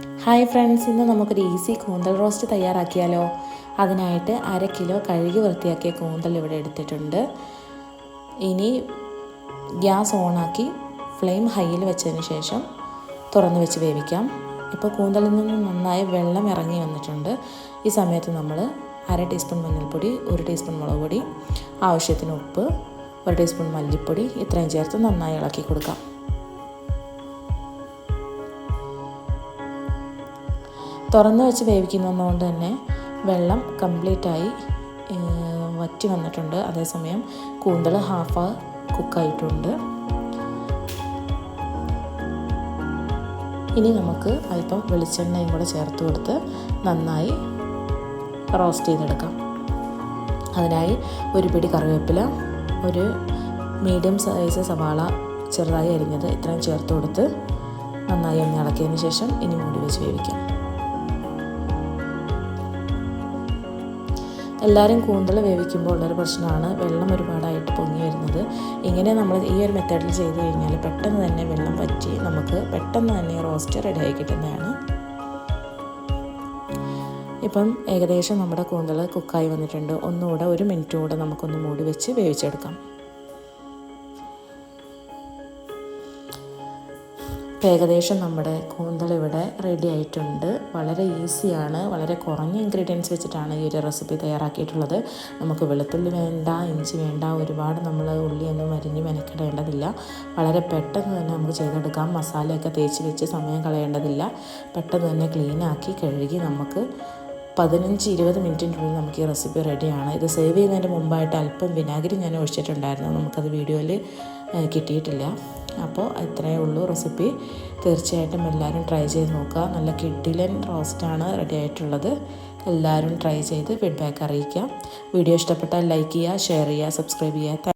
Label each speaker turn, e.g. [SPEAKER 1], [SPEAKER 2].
[SPEAKER 1] Hi friends, ഇന്ന് നമുക്കൊരു easy കൂന്തൽ റോസ്റ്റ് തയ്യാറാക്കിയാലോ. അതിനായിട്ട് 1/2 കിലോ കഴുകി വൃത്തിയാക്കിയ കൂന്തൽ ഇവിടെ എടുത്തിട്ടുണ്ട്. ഇനി ഗ്യാസ് ഓണാക്കി ഫ്ലെയിം ഹൈയിൽ വെച്ചതിന് ശേഷം തുറന്ന് വെച്ച് വേവിക്കാം. ഇപ്പോൾ കൂന്തലിൽ നിന്ന് നന്നായി വെള്ളം ഇറങ്ങി വന്നിട്ടുണ്ട്. ഈ സമയത്ത് നമ്മൾ 1/2 ടീസ്പൂൺ മഞ്ഞൾപ്പൊടി, 1 ടീസ്പൂൺ മുളക് പൊടി, ആവശ്യത്തിന് ഉപ്പ്, 1 ടീസ്പൂൺ മല്ലിപ്പൊടി ഇത്രയും ചേർത്ത് നന്നായി ഇളക്കി കൊടുക്കാം. തുറന്ന് വെച്ച് വേവിക്കുന്നതുകൊണ്ട് തന്നെ വെള്ളം കംപ്ലീറ്റായി വറ്റി വന്നിട്ടുണ്ട്. അതേസമയം കൂന്തൽ ഹാഫ് കുക്കായിട്ടുണ്ട്. ഇനി നമുക്ക് അല്പം വെളിച്ചെണ്ണയും കൂടെ ചേർത്ത് കൊടുത്ത് നന്നായി റോസ്റ്റ് ചെയ്തെടുക്കാം. അതിനായി ഒരു പിടി കറിവേപ്പില, ഒരു മീഡിയം സൈസ് സവാള ചെറുതായി അരിഞ്ഞത് ഇത്രയും ചേർത്ത് കൊടുത്ത് നന്നായി ഒന്ന് ഇളക്കിയതിന് ശേഷം ഇനി മൂടി വെച്ച് വേവിക്കാം. എല്ലാവരും കൂന്തൽ വേവിക്കുമ്പോൾ ഉള്ളൊരു പ്രശ്നമാണ് വെള്ളം ഒരുപാടായിട്ട് പൊങ്ങി വരുന്നത്. ഇങ്ങനെ നമ്മൾ ഈ ഒരു മെത്തേഡിൽ ചെയ്ത് കഴിഞ്ഞാൽ പെട്ടെന്ന് തന്നെ വെള്ളം വറ്റി നമുക്ക് പെട്ടെന്ന് തന്നെ റോസ്റ്റ് റെഡിയായി കിട്ടുന്നതാണ്. ഇപ്പം ഏകദേശം നമ്മുടെ കൂന്തൽ കുക്കായി വന്നിട്ടുണ്ട്. ഒന്നുകൂടെ 1 മിനിറ്റ് കൂടെ നമുക്കൊന്ന് മൂടി വെച്ച് വേവിച്ചെടുക്കാം. ഏകദേശം നമ്മുടെ കൂന്തൽ ഇവിടെ റെഡി ആയിട്ടുണ്ട്. വളരെ ഈസിയാണ്. വളരെ കുറഞ്ഞ ഇൻഗ്രീഡിയൻസ് വെച്ചിട്ടാണ് ഈ ഒരു റെസിപ്പി തയ്യാറാക്കിയിട്ടുള്ളത്. നമുക്ക് വെളുത്തുള്ളി വേണ്ട, ഇഞ്ചി വേണ്ട, ഒരുപാട് നമ്മൾ ഉള്ളിയൊന്നും അരിഞ്ഞ് മെനക്കിടേണ്ടതില്ല. വളരെ പെട്ടെന്ന് തന്നെ നമുക്ക് ചെയ്തെടുക്കാം. മസാലയൊക്കെ തേച്ച് വെച്ച് സമയം കളയേണ്ടതില്ല. പെട്ടെന്ന് തന്നെ ക്ലീനാക്കി കഴുകി നമുക്ക് 15-20 മിനിറ്റിനുള്ളിൽ നമുക്ക് ഈ റെസിപ്പി റെഡിയാണ്. ഇത് സേവ് ചെയ്യുന്നതിന് മുമ്പായിട്ട് അല്പം വിനാഗിരി ഞാൻ ഒഴിച്ചിട്ടുണ്ടായിരുന്നു. നമുക്കത് വീഡിയോയിൽ കിട്ടിയിട്ടില്ല. അപ്പോൾ ഇത്രയേ ഉള്ളൂ റെസിപ്പി. തീർച്ചയായിട്ടും എല്ലാവരും ട്രൈ ചെയ്ത് നോക്കുക. നല്ല കിഡിലൻ റോസ്റ്റാണ് റെഡി ആയിട്ടുള്ളത്. എല്ലാവരും ട്രൈ ചെയ്ത് ഫീഡ്ബാക്ക് അറിയിക്കുക. വീഡിയോ ഇഷ്ടപ്പെട്ടാൽ ലൈക്ക് ചെയ്യുക, ഷെയർ ചെയ്യുക, സബ്സ്ക്രൈബ് ചെയ്യുക.